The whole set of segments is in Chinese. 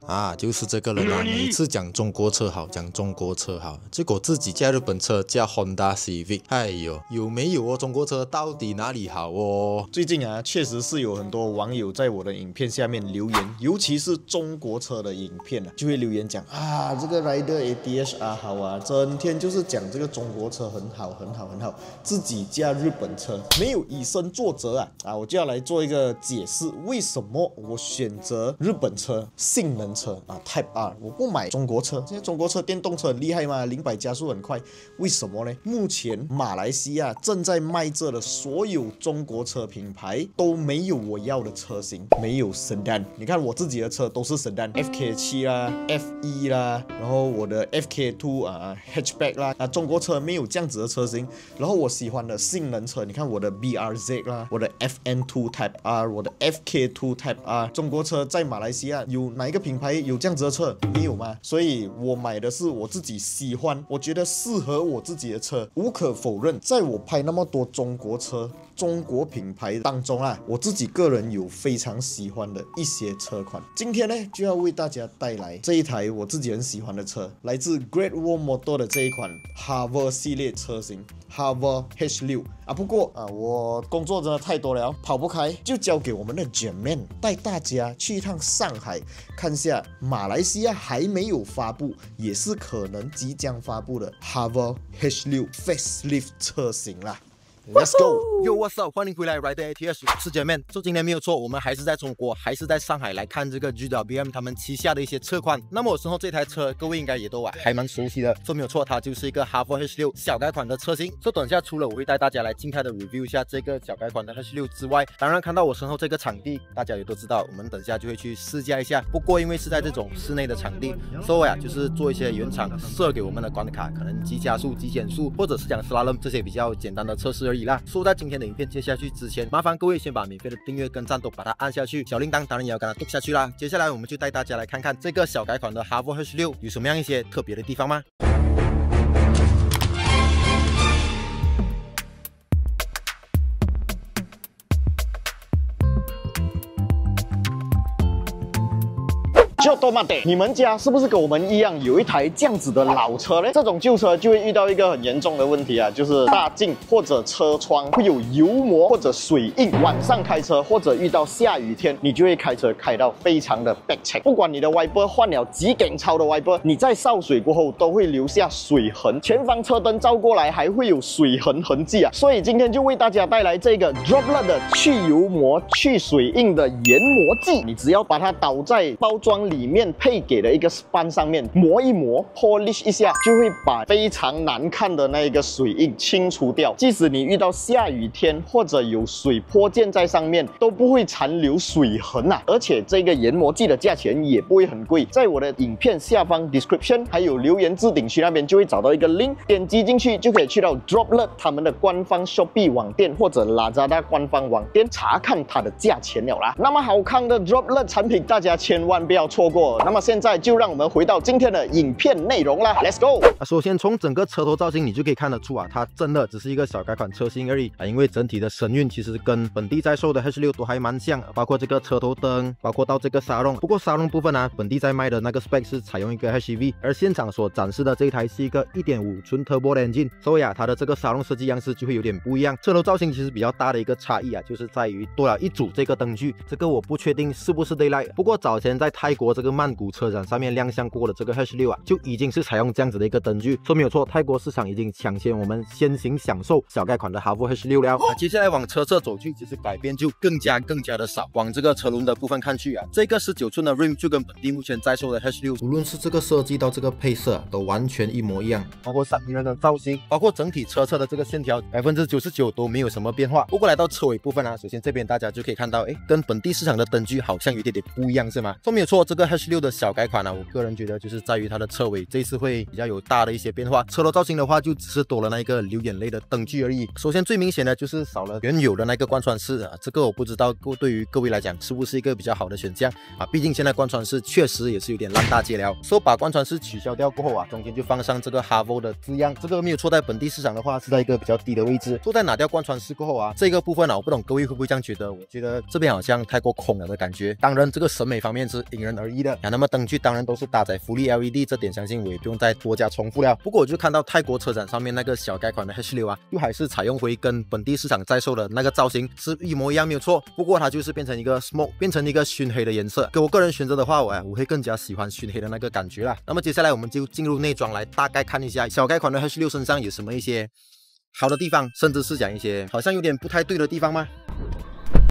啊，就是这个人啊，每次讲中国车好，讲中国车好，结果自己驾日本车驾 Honda Civic， 哎呦，有没有哦？中国车到底哪里好哦？最近啊，确实是有很多网友在我的影片下面留言，尤其是中国车的影片啊，就会留言讲啊，这个 Rider ADHR 好啊，整天就是讲这个中国车很好，很好，很好，自己驾日本车没有以身作则啊，我就要来做一个解释，为什么我选择日本车性能车啊 Type R， 我不买中国车。现在中国车电动车很厉害嘛，0-100加速很快，为什么呢？目前马来西亚正在卖着的所有中国车品牌都没有我要的车型，没有 Sedan。你看我自己的车都是 Sedan，FK7 啦，F1 啦，然后我的 FK2 Hatchback 啦，中国车没有这样子的车型。然后我喜欢的性能车，你看我的 BRZ 啦，我的 FN2 Type R， 我的 FK2 Type R， 中国车在马来西亚有哪一个品牌有这样子的车？没有吗？所以我买的是我自己喜欢，我觉得适合我自己的车。无可否认，在我拍那么多中国车、中国品牌当中啊，我自己个人有非常喜欢的一些车款。今天呢，就要为大家带来这一台我自己很喜欢的车，来自 Great Wall Motor 的这一款 Harbour 系列车型 Harbour H6啊。不过啊，我工作真的太多了，跑不开，就交给我们的 Jermaine 带大家去一趟上海，看下马来西亚还没有发布，也是可能即将发布的 Harbour H6 Facelift 车型啦。Let's go! Yo, what's up? 欢迎回来 Rider ATS， 我是 Jermaine。今天没有错，我们还是在中国，还是在上海来看这个 GWM 他们旗下的一些车款。那么我身后这台车，各位应该也都还蛮熟悉的，没有错，它就是一个 Harbour H6 小改款的车型。等一下除了我会带大家来静态的 review 一下这个小改款的 H6 之外，当然看到我身后这个场地，大家也都知道，我们等下就会去试驾一下。不过因为是在这种室内的场地，所以就是做一些原厂设给我们的关卡，可能急加速、急减速，或者是讲 slalom 这些比较简单的测试而已啦。在今天的影片接下去之前，麻烦各位先把免费的订阅跟赞都把它按下去，小铃铛当然也要跟它剁下去啦。接下来我们就带大家来看看这个小改款的 Harbour H6 有什么样一些特别的地方吗？就多嘛得，你们家是不是跟我们一样有一台这样子的老车呢？这种旧车就会遇到一个很严重的问题啊，就是大镜或者车窗会有油膜或者水印。晚上开车或者遇到下雨天，你就会开车开到非常的 back check。不管你的 wiper 换了几根超的 wiper， 你在烧水过后都会留下水痕，前方车灯照过来还会有水痕痕迹啊。所以今天就为大家带来这个 Droplet 的去油膜、去水印的研磨剂。你只要把它倒在包装里面配给的一个 span 上面磨一磨 polish 一下，就会把非常难看的那个水印清除掉。即使你遇到下雨天或者有水泼溅在上面，都不会残留水痕啊。而且这个研磨剂的价钱也不会很贵，在我的影片下方 description 还有留言置顶区那边就会找到一个 link， 点击进去就可以去到 Droplet 他们的官方 Shopee 网店或者 Lazada 官方网店查看它的价钱了啦。那么好看的 Droplet 产品大家千万不要错过。那么现在就让我们回到今天的影片内容啦 ，Let's go！首先从整个车头造型你就可以看得出啊，它真的只是一个小改款车型而已啊，因为整体的神韵其实跟本地在售的 H6 都还蛮像，包括这个车头灯，包括到这个沙龙。不过沙龙部分啊，本地在卖的那个 spec 是采用一个 HEV， 而现场所展示的这一台是一个 1.5 纯 turbo 的 engine， 所以啊，它的这个沙龙设计样式就会有点不一样。车头造型其实比较大的一个差异啊，就是在于多了一组这个灯具，这个我不确定是不是 daylight。不过早前在泰国这个曼谷车展上面亮相过的这个 H6 啊，就已经是采用这样子的一个灯具，说没有错，泰国市场已经抢先我们先行享受小改款的 Harbour H6 了。接下来往车侧走去，其实改变就更加的少。往这个车轮的部分看去啊，这个19寸的 rim 就跟本地目前在售的 H6， 无论是这个设计到这个配色都完全一模一样，包括闪人的造型，包括整体车侧的这个线条，99%都没有什么变化。不过来到车尾部分啊，首先这边大家就可以看到，跟本地市场的灯具好像有点不一样，是吗？说没有错，这个 H6 的小改款啊，我个人觉得就是在于它的车尾这一次会比较有大的一些变化。车头造型的话，就只是多了那个流眼泪的灯具而已。首先最明显的就是少了原有的那个贯穿式啊，这个我不知道对于各位来讲是不是一个比较好的选项啊？毕竟现在贯穿式确实也是有点烂大街了。所以把贯穿式取消掉过后啊，中间就放上这个 Harbour 的字样，这个没有错，在本地市场的话是在一个比较低的位置。在拿掉贯穿式过后啊，这个部分啊，我不懂各位会不会这样觉得？我觉得这边好像太过空了的感觉。当然，这个审美方面是因人而而已的啊。那么灯具当然都是搭载福利 LED， 这点相信我也不用再多加重复了。不过我就看到泰国车展上面那个小改款的 H6啊，又还是采用回跟本地市场在售的那个造型是一模一样没有错，不过它就是变成一个 smoke， 变成一个熏黑的颜色。给我个人选择的话，我会更加喜欢熏黑的那个感觉啦。那么接下来我们就进入内装来大概看一下小改款的 H6身上有什么一些好的地方，甚至是讲一些好像有点不太对的地方吗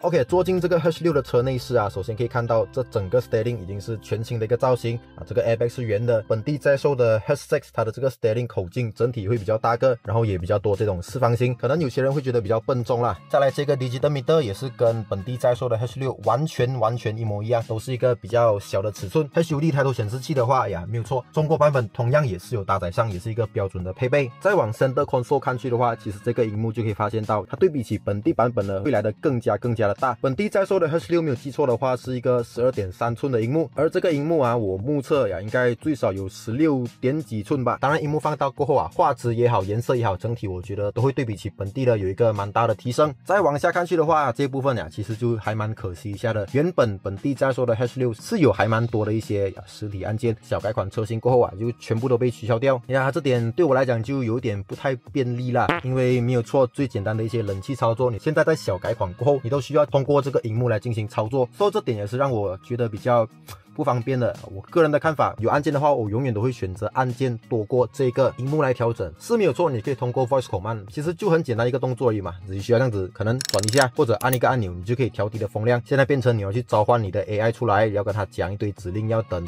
？OK， 坐进这个 H6 的车内饰啊，首先可以看到这整个 steering 已经是全新的一个造型啊，这个 airbag 是圆的，本地在售的 H6 它的这个 steering 口径整体会比较大个，然后也比较多这种四方形，可能有些人会觉得比较笨重啦。再来这个 digital meter 也是跟本地在售的 H6 完全一模一样，都是一个比较小的尺寸。HUD 抬头显示器的话呀，没有错，中国版本同样也是有搭载上，也是一个标准的配备。再往 center console 看去的话，其实这个荧幕就可以发现到，它对比起本地版本呢，会来的更加的大。本地在售的 H6 没有记错的话，是一个 12.3 寸的荧幕，而这个荧幕啊，我目测呀，应该最少有16点几寸吧。当然，荧幕放大过后啊，画质也好，颜色也好，整体我觉得都会对比起本地的有一个蛮大的提升。再往下看去的话，这部分呀，其实就还蛮可惜一下的。原本地在售的 H6 是有还蛮多的一些实体按键，小改款车型过后啊，就全部都被取消掉。呀，这点对我来讲就有点不太便利啦，因为没有错，最简单的一些冷气操作，你现在在小改款过后，你都需要通过这个荧幕来进行操作，所以这点也是让我觉得比较不方便的。我个人的看法，有按键的话，我永远都会选择按键多过这个荧幕来调整。是没有错，你可以通过 voice command， 其实就很简单一个动作而已嘛，只需要这样子，可能转一下或者按一个按钮，你就可以调低的风量。现在变成你要去召唤你的 AI 出来，要跟他讲一堆指令，要等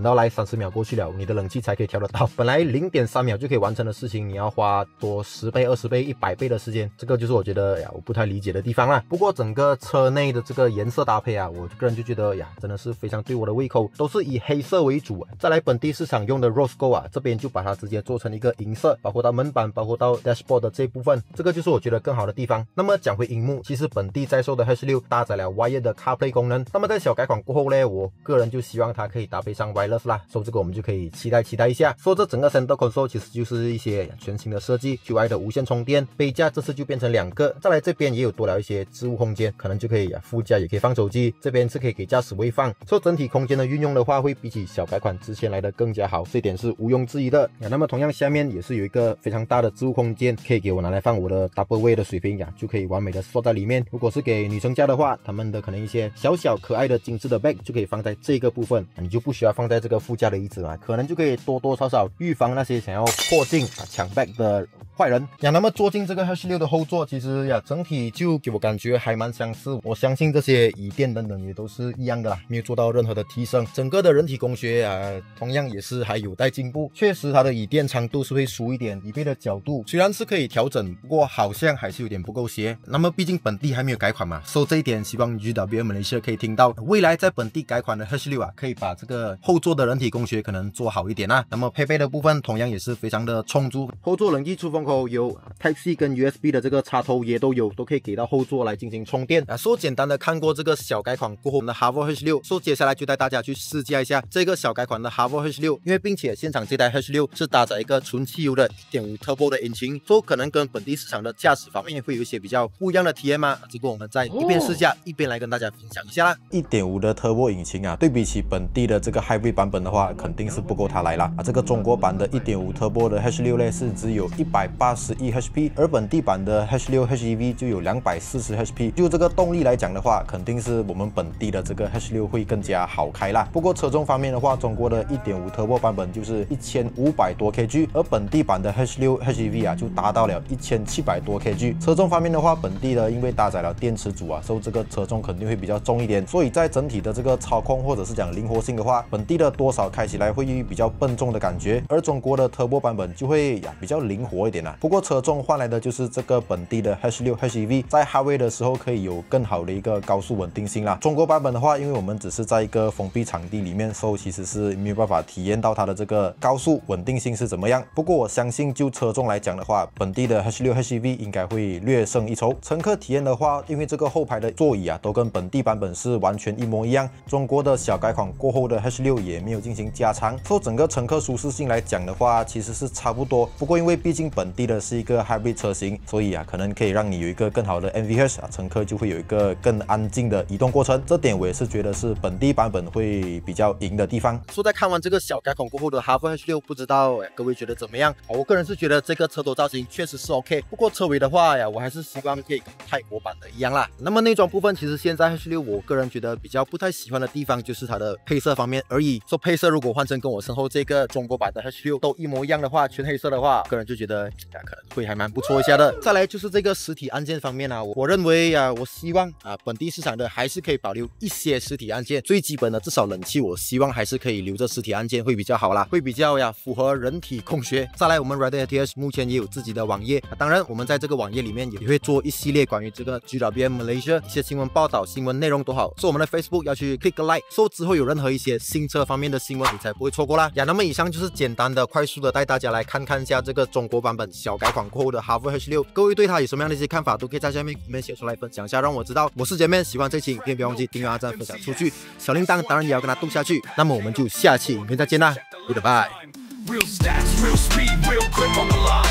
到来30秒过去了，你的冷气才可以调得到。本来 0.3 秒就可以完成的事情，你要花多10倍、20倍、100倍的时间，这个就是我觉得我不太理解的地方啦。不过整个车内的这个颜色搭配啊，我个人就觉得真的是非常对我的胃口，都是以黑色为主。再来本地市场用的 Rose Gold 啊，这边就把它直接做成一个银色，包括到门板，包括到 dashboard 的这部分，这个就是我觉得更好的地方。那么讲回荧幕，其实本地在售的 H6 搭载了 Wired 的 CarPlay 功能，那么在小改款过后呢，我个人就希望它可以搭配上 Wireless 啦，所以这个我们就可以期待一下。说这整个 Center Console 其实就是一些全新的设计 ，QI 的无线充电，杯架这次就变成2个，再来这边也有多了一些置物空间，可能就可以副驾也可以放手机，这边是可以给驾驶位放，所以整体空间的运用的话，会比起小改款之前来的更加好，这点是毋庸置疑的。那么同样下面也是有一个非常大的置物空间，可以给我拿来放我的 double weight 的水瓶就可以完美的缩在里面。如果是给女生驾的话，他们的可能一些小可爱的精致的 bag 就可以放在这个部分，你就不需要放在这个副驾的椅子嘛，可能就可以多少预防那些想要破镜抢 bag 的坏人那么坐进这个 H6 的后座，其实整体就给我感觉还蛮相似。我相信这些椅垫等等也都是一样的啦，没有做到任何的提升。整个的人体工学同样也是还有待进步。确实它的椅垫长度是会疏一点，椅背的角度虽然是可以调整，不过好像还是有点不够斜。那么毕竟本地还没有改款嘛，所以这一点希望 GWM Malaysia 可以听到，未来在本地改款的 H6 可以把这个后座的人体工学可能做好一点那么配备的部分同样也是非常的充足，后座冷气出风口有 Type-C 跟 USB 的这个插头也都有，都可以给到后座来进行充电说简单的看过这个小改款过后的 Haval H6， 说接下来就带大家去试驾一下这个小改款的 Haval H6， 因为并且现场这台 H6 是搭载一个纯汽油的 1.5 Turbo 的引擎，说可能跟本地市场的驾驶方面会有一些比较不一样的体验嘛，这个我们在一边试驾一边来跟大家分享一下啦。1.5 的 Turbo 引擎对比起本地的这个 Hybrid 版本的话，肯定是不够它来啦这个中国版的 1.5 Turbo 的 H6 呢是只有181 HP， 而本地版的 H6 HEV 就有240 HP， 就这个动力来讲的话，肯定是我们本地的这个 H6 会更加好开啦。不过车重方面的话，中国的 1.5 Turbo 版本就是1500多 kg， 而本地版的 H6 HEV 就达到了1700多 kg。车重方面的话，本地的因为搭载了电池组所以这个车重肯定会比较重一点，所以在整体的这个操控或者是讲灵活性的话，本地的多少开起来会比较笨重的感觉，而中国的 Turbo 版本就会比较灵活一点不过车重换来的就是这个本地的 H6 HEV 在 Highway 的时候可以有更好的一个高速稳定性啦。中国版本的话，因为我们只是在一个封闭场地里面，所以其实是没有办法体验到它的这个高速稳定性是怎么样。不过我相信就车重来讲的话，本地的 H6 HEV 应该会略胜一筹。乘客体验的话，因为这个后排的座椅都跟本地版本是完全一模一样，中国的小改款过后的 H6 也没有进行加长，所以整个乘客舒适性来讲的话，其实是差不多。不过因为毕竟本本地的是一个 hybrid 车型，所以可能可以让你有一个更好的 NVH 乘客就会有一个更安静的移动过程。这点我也是觉得是本地版本会比较赢的地方。说在看完这个小改款过后的哈弗 H6，不知道各位觉得怎么样？我个人是觉得这个车头造型确实是 OK， 不过车尾的话我还是希望可以跟泰国版的一样啦。那么内装部分，其实现在 H6我个人觉得比较不太喜欢的地方就是它的配色方面而已。说配色如果换成跟我身后这个中国版的 H6都一模一样的话，全黑色的话，个人就觉得可能会还蛮不错一下的。再来就是这个实体按键方面我认为我希望本地市场的还是可以保留一些实体按键，最基本的至少冷气我希望还是可以留着实体按键会比较好啦，会比较符合人体工学。再来我们 Rider ATS 目前也有自己的网页，当然我们在这个网页里面也会做一系列关于这个 GWM Malaysia 一些新闻报道、新闻内容都好，所以我们的 Facebook 要去 click 个 like， 所以之后有任何一些新车方面的新闻你才不会错过啦。那么以上就是简单的快速的带大家来看看一下这个中国版本小改款过后的哈弗 H6， 各位对它有什么样的一些看法都可以在下面写出来分享一下，让我知道。我是姐妹，喜欢这期影片别忘记订阅、按赞、分享出去，小铃铛当然也要跟它动下去。那么我们就下期影片再见啦 ，Goodbye。Real stats, real speed, real grip on the line.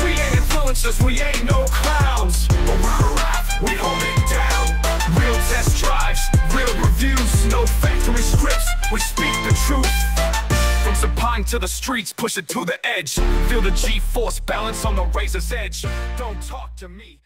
We ain't influencers, we ain't no clowns. But we're a rap, we hold it down. Real test drives, real reviews, no factory scripts, we speak the truth. From Sapine to the streets, push it to the edge. Feel the G-force balance on the razor's edge. Don't talk to me.